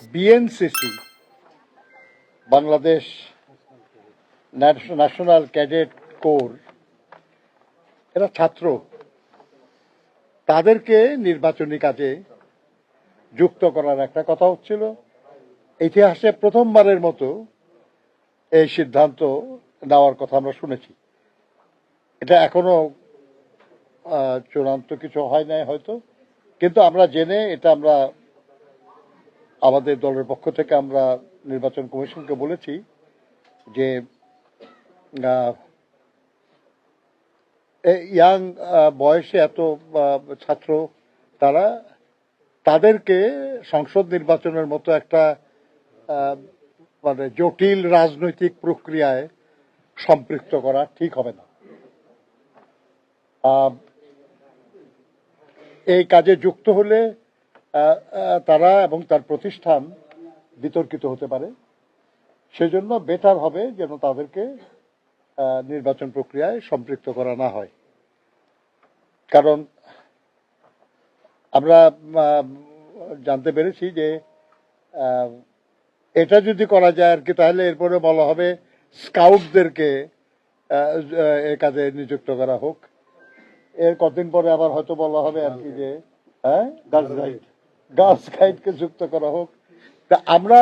BNCC Bangladesh national cadet corps এরা ছাত্র, তাদেরকে নির্বাচনী কাজে যুক্ত করার একটা কথা হচ্ছিল। ইতিহাসে প্রথমবারের মতো এই সিদ্ধান্ত নেওয়ার কথা আমরা শুনেছি। এটা এখনো চূড়ান্ত কিছু হয় নাই হয়তো, কিন্তু আমরা জেনে এটা আমরা আমাদের দলের পক্ষ থেকে আমরা নির্বাচন কমিশনকে বলেছি যে ইয়াং বয়সে এত ছাত্র তাদেরকে সংসদ নির্বাচনের মতো একটা মানে জটিল রাজনৈতিক প্রক্রিয়ায় সম্পৃক্ত করা ঠিক হবে না। এই কাজে যুক্ত হলে তারা এবং তার প্রতিষ্ঠান বিতর্কিত হতে পারে। সেজন্য বেটার হবে যেন তাদেরকে নির্বাচন প্রক্রিয়ায় সম্পৃক্ত করা না হয়। কারণ আমরা জানতে পেরেছি যে এটা যদি করা যায় আর কি, তাহলে এরপরে বলা হবে স্কাউটদেরকে এ কাজে নিযুক্ত করা হোক। এর কতদিন পরে আবার হয়তো বলা হবে আর কি যে গার্লস গাইডকে যুক্ত করা হোক। তা আমরা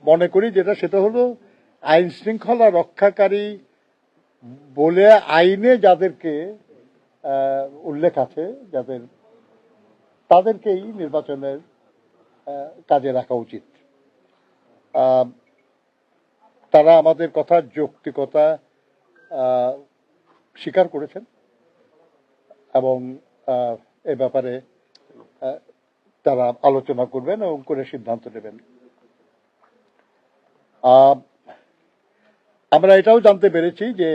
মনে করি যেটা সেটা হলো আইন শৃঙ্খলা রক্ষাকারী বলে আইনে যাদেরকে উল্লেখ আছে, তাদেরকেই নির্বাচনের কাজে রাখা উচিত। তারা আমাদের কথার যৌক্তিকতা স্বীকার করেছেন এবং এ ব্যাপারে তারা আলোচনা করবেন এবং করে সিদ্ধান্ত নেবেন। আমরা এটাও জানতে পেরেছি যে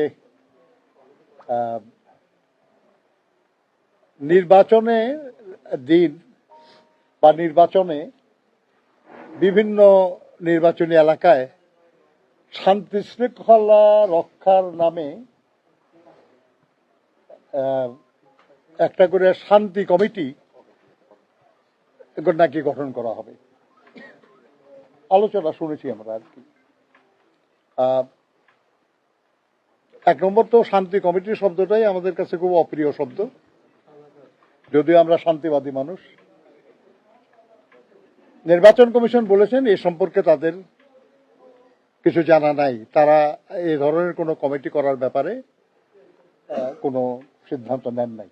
নির্বাচনের দিন বা নির্বাচনে বিভিন্ন নির্বাচনী এলাকায় শান্তি শৃঙ্খলা রক্ষার নামে একটা করে শান্তি কমিটি নাকি গঠন করা হবে। আলোচনা শুনেছি আমরা আর কি। এক নম্বর তো শান্তি কমিটির শব্দটাই আমাদের কাছে খুব অপ্রিয় শব্দ, যদিও আমরা শান্তিবাদী মানুষ। নির্বাচন কমিশন বলেছেন এ সম্পর্কে তাদের কিছু জানা নাই, তারা এই ধরনের কোনো কমিটি করার ব্যাপারে কোনো সিদ্ধান্ত নেন নাই।